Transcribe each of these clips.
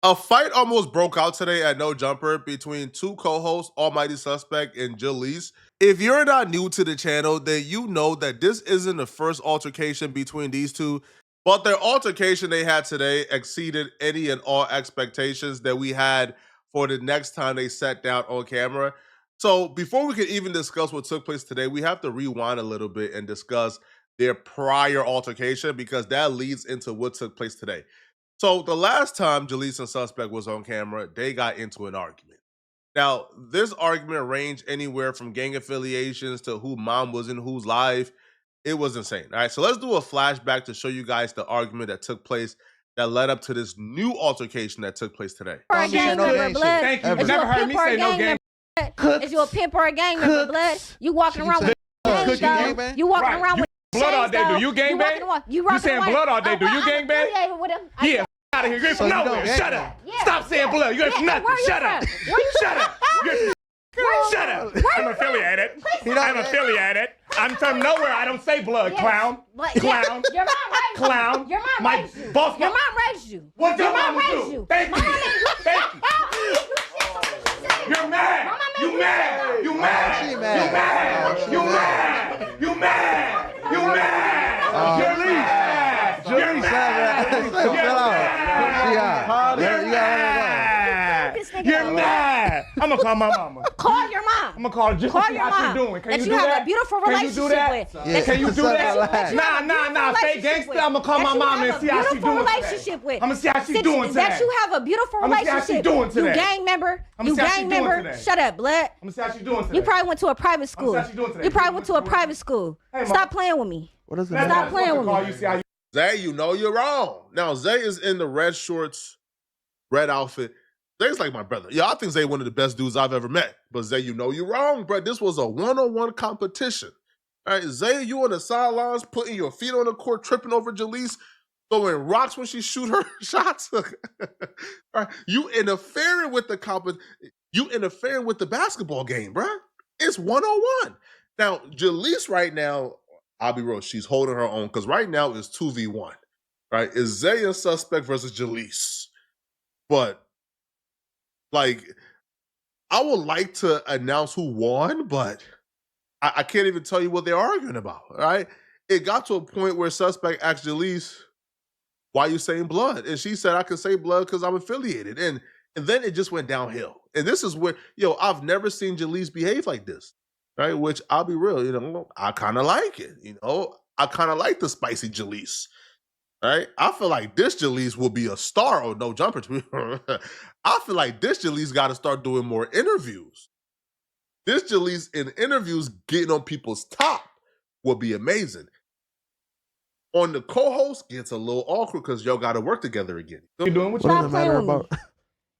A fight almost broke out today at No Jumper between two co-hosts, Almighty Suspect and Jaliss. If you're not new to the channel, then you know that this isn't the first altercation between these two, but their altercation they had today exceeded any and all expectations that we had for the next time they sat down on camera. So before we can even discuss what took place today, we have to rewind a little bit and discuss their prior altercation because that leads into what took place today. So the last time Jaliss and Suspect was on camera, they got into an argument. Now, this argument ranged anywhere from gang affiliations to who mom was in whose life. It was insane. All right, so let's do a flashback to show you guys the argument that took place that led up to this new altercation that took place today. Thank you. Never heard me say no gang. Is you a pimp or a gang member, blood? You walking around with gangs, though. You walking around with blood all day. Do you gang bang? You saying blood all day. Do you gang bang? Yeah. Out of here. You ain't from nowhere. Shut up. Stop saying blood. You ain't from nothing. Shut up. Shut up. Shut up. I'm affiliated. I'm affiliated. I'm from nowhere. I don't say blood, clown. Clown. Your mom raised you. Clown. Your mom raised you. Boss. Your mom raised you. What your mom raised you? Thank you. Thank you. You're mad. You mad. You mad. You mad. You mad. You mad. You mad. You're mad. You're mad. You're mad. I'm gonna call my mama. Call your mom. I'm gonna call her just to see how she's doing. Can you do that? That you have a beautiful relationship with. Can you do that? Nah. Stay gangster. I'm gonna call my mama and see how she's doing today. I'm gonna see how she's doing today. That you have a beautiful relationship. You gang member. You gang member. Shut up, blood. I'm gonna see how she's doing today. You probably went to a private school. I'm gonna see how she's doing today. You probably went to a private school. Stop playing with me. What is that? Stop playing with me. Zay, you know you're wrong. Now, Zay is in the red shorts, red outfit. Zay's like my brother. Yeah, I think Zay one of the best dudes I've ever met. But Zay, you know you're wrong, bro. This was a one-on-one competition. All right, Zay, you on the sidelines, putting your feet on the court, tripping over Jaliss, throwing rocks when she shoot her shots. All right, you interfering with the You interfering with the basketball game, bro. It's one-on-one. Now, Jaliss right now, I'll be real, she's holding her own because right now it's 2v1. Right? It's Zay and Suspect versus Jaliss. But like, I would like to announce who won, but I can't even tell you what they're arguing about, right? It got to a point where Suspect asked Jaliss, why are you saying blood? And she said, I can say blood because I'm affiliated. And then it just went downhill. And this is where, I've never seen Jaliss behave like this, right? Which I'll be real, I kind of like it, I kind of like the spicy Jaliss. Right? I feel like this Jaliss will be a star on No Jumper. I feel like this Jaliss got to start doing more interviews. This Jaliss in interviews getting on people's top will be amazing. On the co-host gets a little awkward because y'all got to work together again. You doing what Stop playing with me.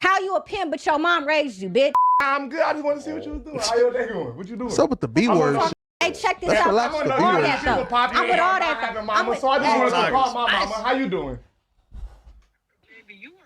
How you a pimp but your mom raised you, bitch? I'm good. I just want to see what you was doing. How your day going? What you doing? What's up with the B word? Hey, check this out. I'm with all that though. I'm with all that though. So I just wanted to call my mama. How you doing? Baby, you are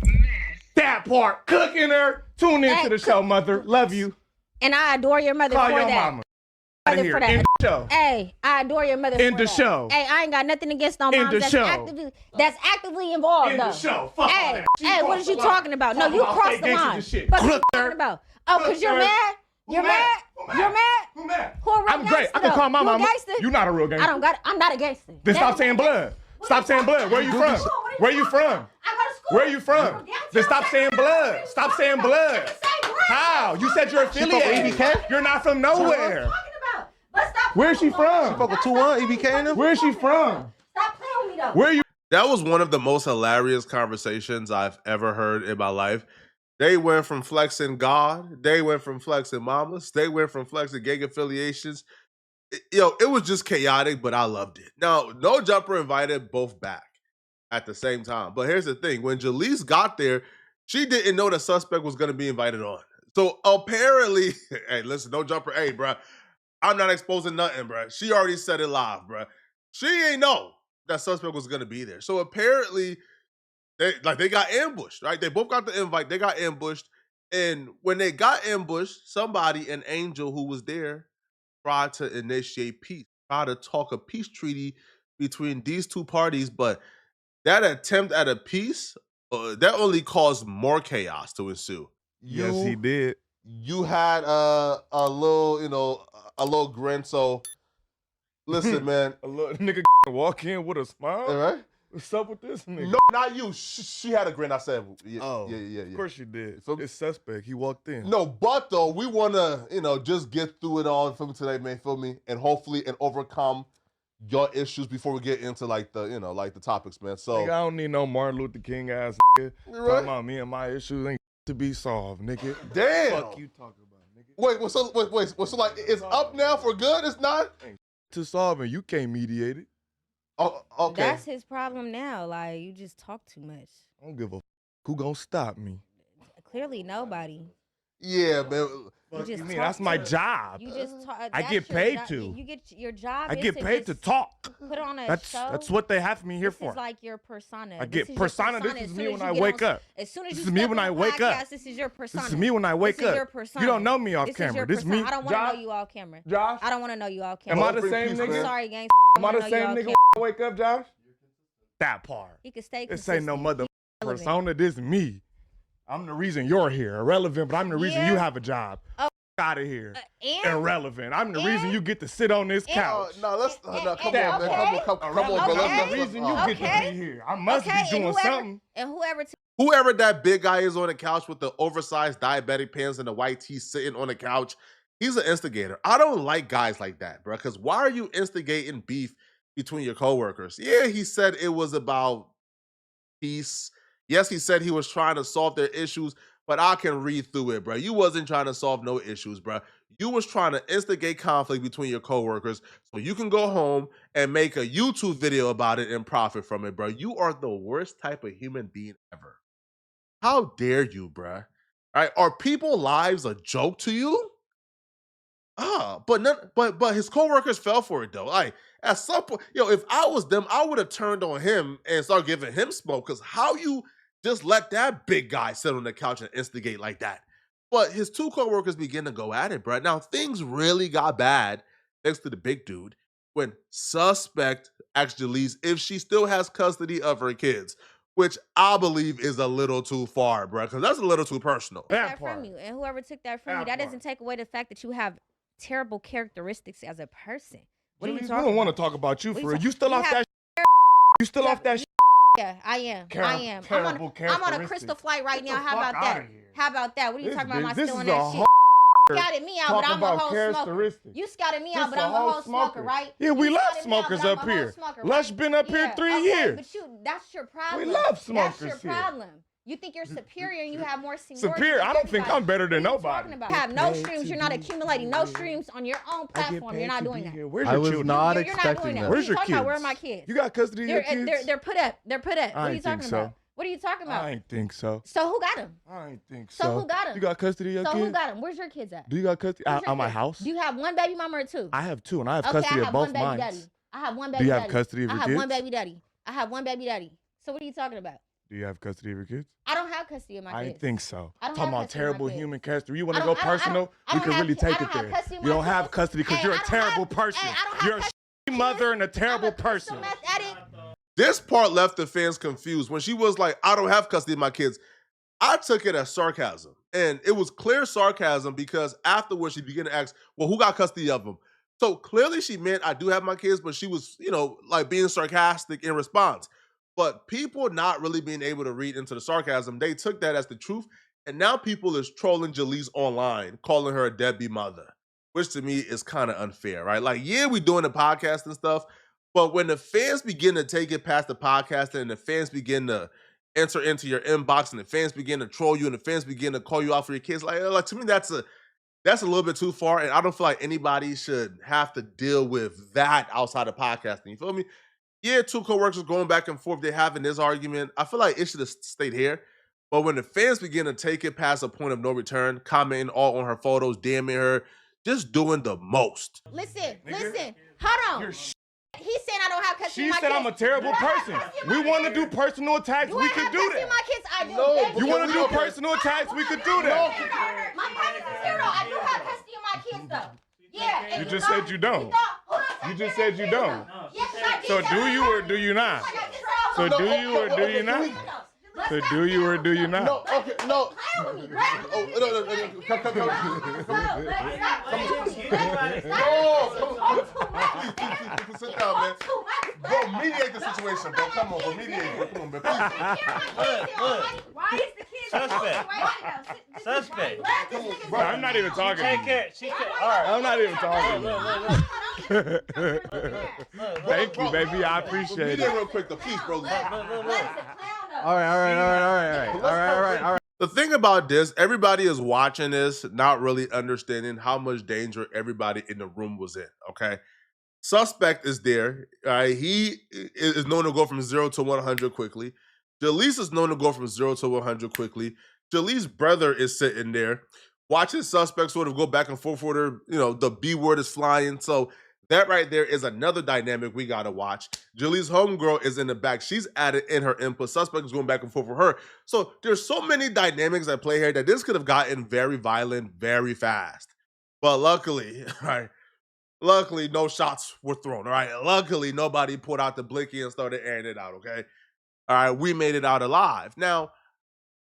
a hot mess. That part. Cooking her. Tune into the show, mother. Love you. And I adore your mother Call for your that. mama. Out of here. In the show. Hey, I adore your mother for that. In the show. Hey, I ain't got nothing against no moms that's actively involved In though. the show. Fuck all that. Hey, what is you talking about? No, you crossed the line. What are you talking about? Oh, because you're mad? You're mad? You're mad? Who mad? Who a real I'm great. I can call my mama. You're not a real gangster. I'm not a gangster. Then stop saying blood. Stop saying blood. Where you from? Where you from? I go to school. Where you from? Then stop saying blood. Stop saying blood. How? You said you're affiliated. You're not from nowhere. Where's she from? She fuck with 2-1, EBK in them? Where's she from? Stop playing with me though. Where you? That was one of the most hilarious conversations I've ever heard in my life. They went from flexing God. They went from flexing mamas. They went from flexing gang affiliations. It was just chaotic, but I loved it. Now, No Jumper invited both back at the same time. But here's the thing. When Jaliss got there, she didn't know the Suspect was going to be invited on. So apparently, hey, listen, No Jumper, hey, bro, I'm not exposing nothing, bro. She already said it live, bro. She ain't know that Suspect was going to be there. So apparently, they got ambushed, right? They both got the invite. They got ambushed. And when they got ambushed, somebody, an angel who was there, tried to initiate peace, tried to talk a peace treaty between these two parties. But that attempt at a peace that only caused more chaos to ensue. Yes, he did. You had a little, a little grin. So, listen, man. A little nigga walk in with a smile. All right. What's up with this nigga? No, not you. She had a grin. I said, yeah. Of course you did. It's suspect. He walked in. No, but though we want to, just get through it all for me today, man. Feel me, and hopefully overcome your issues before we get into the topics, man. So nigga, I don't need no Martin Luther King ass nigga right? talking about me and my issues ain't to be solved, nigga. Damn. Fuck you talking about, nigga. Wait. So like it's up now for good? It's not to solve and you can't mediate it. Oh, okay. That's his problem now. Like, you just talk too much. I don't give a who gonna stop me. Clearly, nobody. Yeah, man. You just mean that's my job. You just talk. I get paid to. You get your job. I get paid to talk. Put on a show. That's what they have me here this for. Is like your persona. I get persona. This is me when I wake up. As soon as this you is me when I wake up. This is your persona. This is me when I wake up. Your persona. You don't know me off camera. This is me. I don't want to know you off camera. Josh. I don't want to know you off camera. Am I the same nigga? Sorry, gang. Am I the same nigga when I wake up, Josh? That part. He could stay. This ain't no mother persona. This is me. I'm the reason you're here. Irrelevant, but I'm the reason you have a job. Out of here. Irrelevant. I'm the reason you get to sit on this couch. Come on, man. Come on, I'm the reason you get to be here. I must be doing something. And whoever that big guy is on the couch with the oversized diabetic pants and the white tee sitting on the couch, he's an instigator. I don't like guys like that, bro. Because why are you instigating beef between your coworkers? Yeah, he said it was about peace. Yes, he said he was trying to solve their issues, but I can read through it, bro. You wasn't trying to solve no issues, bro. You was trying to instigate conflict between your coworkers so you can go home and make a YouTube video about it and profit from it, bro. You are the worst type of human being ever. How dare you, bro? All right, are people's lives a joke to you? But his coworkers fell for it though. Like at some point, if I was them, I would have turned on him and started giving him smoke. Because how you just let that big guy sit on the couch and instigate like that? But his two coworkers begin to go at it, bro. Now things really got bad thanks to the big dude when suspect asked Jaliss if she still has custody of her kids, which I believe is a little too far, bro. Because that's a little too personal. That from you, and whoever took that from you, that doesn't take away the fact that you have terrible characteristics as a person. What are you talking about? We don't want to talk about you for real. You still off that You still off that Yeah, I am. I am. I'm on a crystal flight right now. How about that? How about that? What are you talking about? Am I still on that shit? Scouted me out, but I'm a whole smoker. You scouted me out, but I'm a whole smoker, right? Yeah, we love smokers up here. Lush been up here 3 years. But that's your problem. We love smokers here. That's your problem. You think you're superior and you have more seniority. Superior? I don't think I'm better than nobody. You have no streams. You're not accumulating no streams on your own platform. You're not doing that. Where's your children? Not expecting that. Where's your kids? Where are my kids? You got custody of your kids? They're put up. They're put up. What are you talking about? What are you talking about? I ain't think so. So who got them? I ain't think so. So who got them? You got custody of your kids? So who got them? Where's your kids at? Do you got custody at my house? Do you have one baby mama or two? I have two, and I have custody of both mine. I have one baby daddy. Do you have custody of your kids? I have one baby daddy. I have one baby daddy. So what are you talking about? Do you have custody of your kids? I don't have custody of my kids. I didn't think so. I don't talking have about terrible human custody. You want to go I don't- personal? I We don't can really have- take I it don't have there. custody of You my don't have kids. custody because Hey, you're I a don't terrible have- person. hey, I don't have You're a custody shitty mother and a terrible person. This part left the fans confused. When she was like, I don't have custody of my kids, I took it as sarcasm. And it was clear sarcasm because afterwards she began to ask, well, who got custody of them? So clearly she meant I do have my kids, but she was, like being sarcastic in response. But people not really being able to read into the sarcasm, they took that as the truth. And now people is trolling Jaliss online, calling her a deadbeat mother, which to me is kind of unfair, right? Like, yeah, we doing the podcast and stuff, but when the fans begin to take it past the podcast and the fans begin to enter into your inbox and the fans begin to troll you and the fans begin to call you out for your kids, like to me, that's a little bit too far. And I don't feel like anybody should have to deal with that outside of podcasting. You feel me? Yeah, two coworkers going back and forth, they're having this argument. I feel like it should have stayed here. But when the fans begin to take it past a point of no return, commenting all on her photos, DMing her, just doing the most. Listen. Hold on. He's saying I don't have custody of my kids. She said I'm a terrible person. We want to do personal attacks. We can do that. My kids, I do. No, you want to do personal attacks? We could do that. My custody is zero. I do have custody of my kids, though. Yeah. You just said you don't. You just said you don't. Yes, I did. So do you or do you not? So do you or do you not? So do you or do you not? No, okay, no. Oh, no. Come. Please, sit down, man. Bro, mediate the situation, bro. Come on, bro. Mediate, bro. Come on, man. Please. Why is the kid Suspect. Bro, I'm not even talking. Take care. All right. I'm not even talking. Thank you, baby. I appreciate it. Mediate real quick, though. Please, bro. All right. The thing about this, everybody is watching this, not really understanding how much danger everybody in the room was in, okay? Suspect is there. He is known to go from 0 to 100 quickly. Jaliss is known to go from 0 to 100 quickly. Jaliss' brother is sitting there watching Suspect sort of go back and forth with her. You know, the B word is flying. So that right there is another dynamic we got to watch. Jaliss' homegirl is in the back. She's added in her input. Suspect is going back and forth with her. So there's so many dynamics at play here that this could have gotten very violent very fast. But luckily, right? Luckily, no shots were thrown, all right? Luckily, nobody put out the blicky and started airing it out, okay? All right, we made it out alive. Now,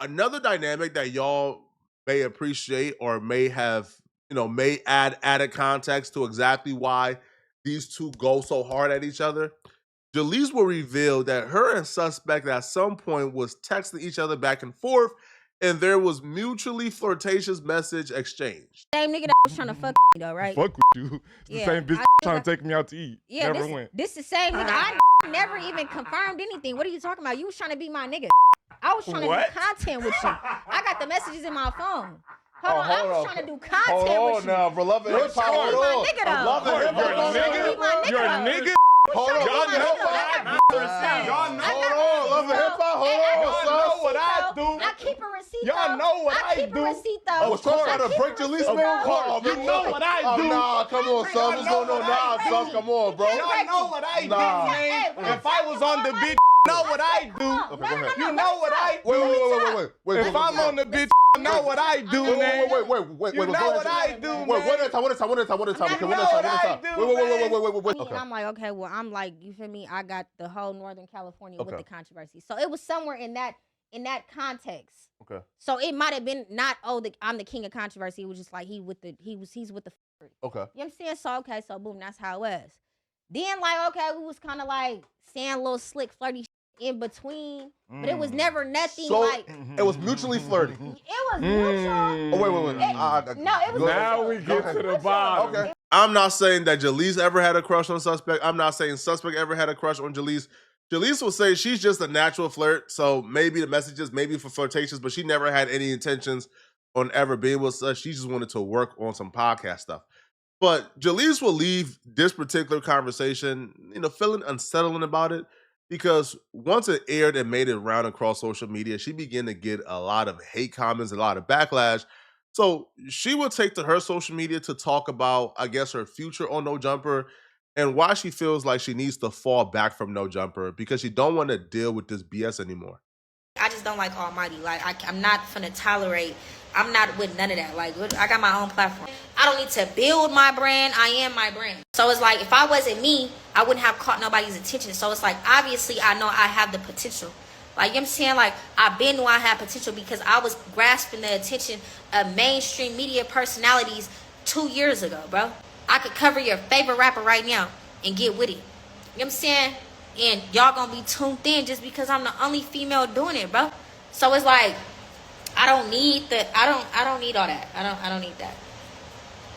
another dynamic that y'all may appreciate or may have, may add added context to exactly why these two go so hard at each other. Jaliss will reveal that her and Suspect at some point was texting each other back and forth, and there was mutually flirtatious message exchanged. Same nigga that was trying to fuck me though, right? Fuck with you. It's the same bitch trying to take me out to eat. Yeah, never went. This the same nigga. I never even confirmed anything. What are you talking about? You was trying to be my nigga. I was trying to do content with you. I got the messages in my phone. Hold on, I was trying to do content with you. Hold on now, bro. Love it. You was trying to be my nigga though. Love it. You're a nigga. Hold on. Y'all know what I do. Hold on. Love it. Hip hop. Hold on. Y'all know what I do. I keep a receipt. Y'all know what I do. keep a receipt though. Oh, so trying to break Jaliss, man? You know what I do. Nah, come on, son. What's going on? Nah, son. Come on, bro. Y'all know what I do, man. If I was on the bitch, you know what I do. Okay, go ahead. You know what I do. Wait. If I'm on the bitch, you know what I do, man. Wait. You know what I do, man. Wait, one at a time. You know what I do, Wait. And I'm like, okay, well, I'm like, you feel me? I got the whole Northern California with the controversy. So it was somewhere in that context. Okay. So it might have been not, I'm the king of controversy. It was just like he's with the Okay. You know what I'm saying? So okay, so boom, that's how it was. Then like, okay, we was kind of like saying a little slick flirty in between, but it was never nothing like. It was mutually flirty. It was mutual. Oh, wait. No, it was. Now we get to the bottom. Okay. I'm not saying that Jaliss ever had a crush on Suspect. I'm not saying Suspect ever had a crush on Jaliss. Jaliss will say she's just a natural flirt, so maybe the messages, maybe for flirtations, but she never had any intentions on ever being with us. She just wanted to work on some podcast stuff. But Jaliss will leave this particular conversation, feeling unsettling about it, because once it aired and made it around across social media, she began to get a lot of hate comments, a lot of backlash. So she would take to her social media to talk about, I guess, her future on No Jumper and why she feels like she needs to fall back from No Jumper because she don't want to deal with this BS anymore. I just don't like Almighty. Like, I'm not finna tolerate. I'm not with none of that. Like, I got my own platform. I don't need to build my brand. I am my brand. So it's like, if I wasn't me, I wouldn't have caught nobody's attention. So it's like, obviously, I know I have the potential. Like, you know what I'm saying? Like, I've been knew I had potential because I was grasping the attention of mainstream media personalities 2 years ago, bro. I could cover your favorite rapper right now and get with it. You know what I'm saying? And y'all gonna be tuned in just because I'm the only female doing it, bro. So it's like, I don't need all that. I don't need that.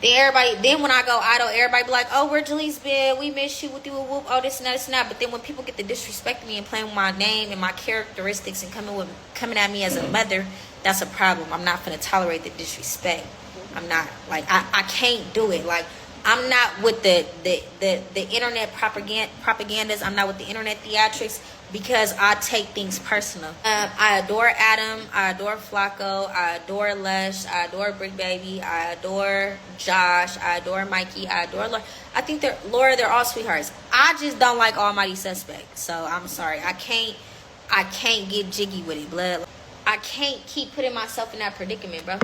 Then when I go idle, everybody be like, oh, where Jaliss been? We miss you with you, whoop, oh, this and that. But then when people get to disrespect me and playing with my name and my characteristics and coming at me as a mother, that's a problem. I'm not gonna tolerate the disrespect. I'm not, like, I can't do it. Like, I'm not with the internet propagandas. I'm not with the internet theatrics because I take things personal. I adore Adam. I adore Flacco. I adore Lush. I adore Brick Baby. I adore Josh. I adore Mikey. I adore Laura. I think they're all sweethearts. I just don't like Almighty Suspect. So I'm sorry. I can't get jiggy with it, blood. I can't keep putting myself in that predicament, bro.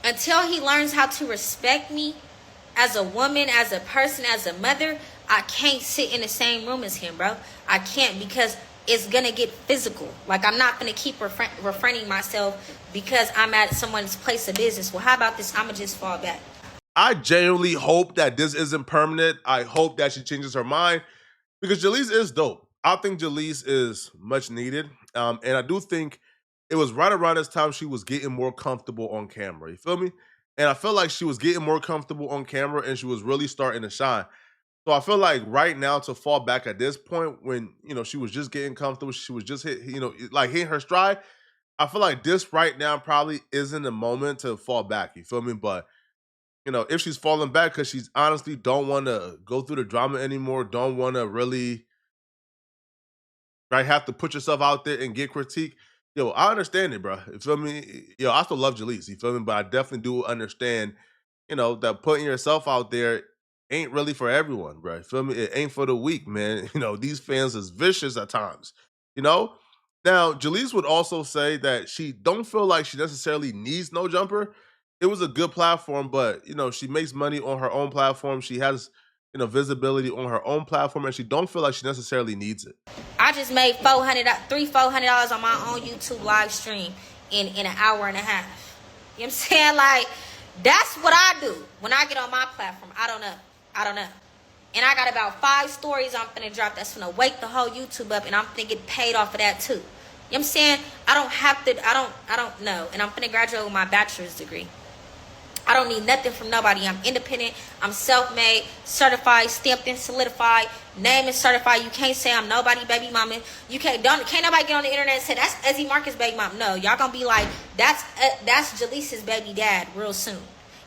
Until he learns how to respect me as a woman, as a person, as a mother, I can't sit in the same room as him, bro. I can't, because it's gonna get physical. Like, I'm not gonna keep refraining myself because I'm at someone's place of business. Well, how about this? I'ma just fall back. I genuinely hope that this isn't permanent. I hope that she changes her mind because Jaliss is dope. I think Jaliss is much needed. And I do think it was right around this time she was getting more comfortable on camera. You feel me? And I feel like she was getting more comfortable on camera and she was really starting to shine. So I feel like right now to fall back at this point when, she was just getting comfortable, she was just hitting her stride. I feel like this right now probably isn't the moment to fall back. You feel me? But, if she's falling back because she's honestly don't want to go through the drama anymore, don't want to really have to put yourself out there and get critique. I understand it, bro. You feel me? I still love Jaliss. You feel me? But I definitely do understand, that putting yourself out there ain't really for everyone, bro. You feel me? It ain't for the weak, man. These fans is vicious at times. Now, Jaliss would also say that she don't feel like she necessarily needs No Jumper. It was a good platform, but she makes money on her own platform. She has visibility on her own platform, and she don't feel like she necessarily needs it. I just made $400 on my own YouTube live stream in an hour and a half. You know what I'm saying? Like, that's what I do when I get on my platform. I don't know. And I got about 5 stories I'm finna drop that's finna wake the whole YouTube up, and I'm finna get paid off of that too. You know what I'm saying? I don't know. And I'm finna graduate with my bachelor's degree. I don't need nothing from nobody. I'm independent. I'm self-made, certified, stamped and solidified. Name is certified. You can't say I'm nobody baby mama. Can't nobody get on the internet and say that's Ezzy Marcus baby mama. No, y'all gonna be like, that's Jaliss's baby dad real soon.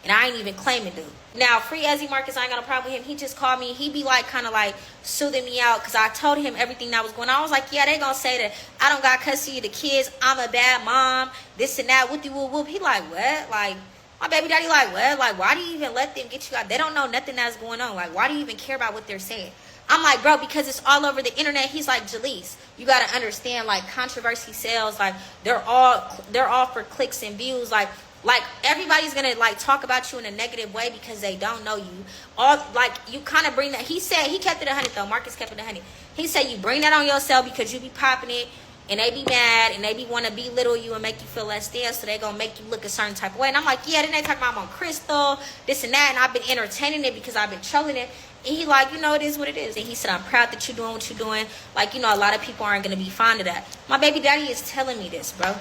And I ain't even claiming dude. Now, free Ezzy Marcus, I ain't got no problem with him. He just called me. He be like, kind of like soothing me out because I told him everything that was going on. I was like, yeah, they gonna say that I don't got custody of the kids. I'm a bad mom. This and that. Whoopty whoop whoop. He like, what? Like, my baby daddy like, what? Like, why do you even let them get you out? They don't know nothing that's going on. Like, why do you even care about what they're saying? I'm like, bro, because it's all over the internet. He's like, Jaliss, you got to understand, like, controversy sells. Like, they're all for clicks and views. Like everybody's going to, like, talk about you in a negative way because they don't know you. You kind of bring that. He said, he kept it 100, though. Marcus kept it 100. He said, you bring that on yourself because you be popping it. And they be mad, and they be want to belittle you and make you feel less than, so they gonna make you look a certain type of way. And I'm like, yeah, then they talking about I'm on Crystal, this and that, and I've been entertaining it because I've been trolling it. And he like, it is what it is. And he said, I'm proud that you're doing what you're doing. Like, a lot of people aren't gonna be fond of that. My baby daddy is telling me this, bro.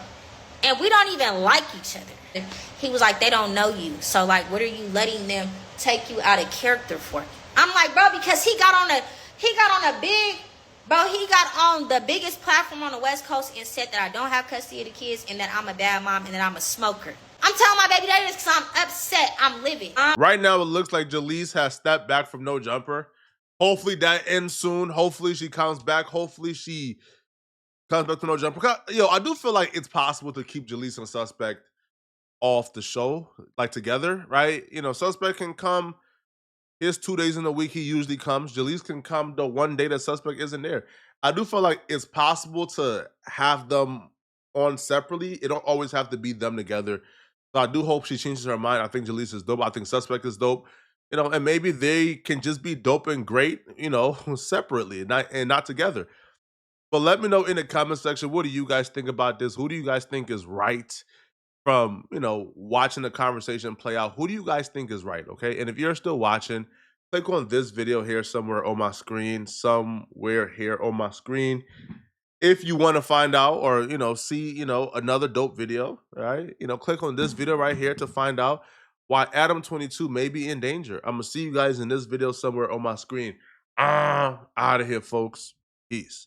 And we don't even like each other. He was like, they don't know you. So, like, what are you letting them take you out of character for? I'm like, bro, because he got on the biggest platform on the West Coast and said that I don't have custody of the kids and that I'm a bad mom and that I'm a smoker. I'm telling my baby daddy this because I'm upset. I'm livid. Right now, it looks like Jaliss has stepped back from No Jumper. Hopefully that ends soon. Hopefully she comes back. Hopefully she comes back to No Jumper. I do feel like it's possible to keep Jaliss and Suspect off the show, like together, right? Suspect can come. His 2 days in the week he usually comes. Jaliss can come the one day that Suspect isn't there. I do feel like it's possible to have them on separately. It don't always have to be them together. So I do hope she changes her mind. I think Jaliss is dope. I think Suspect is dope. And maybe they can just be dope and great, separately and not together. But let me know in the comment section, what do you guys think about this? Who do you guys think is right? From watching the conversation play out, who do you guys think is right? Okay, and if you're still watching, click on this video here somewhere on my screen, if you want to find out or see another dope video, right? Click on this video right here to find out why Adam 22 may be in danger. I'm gonna see you guys in this video somewhere on my screen. Out of here, folks. Peace.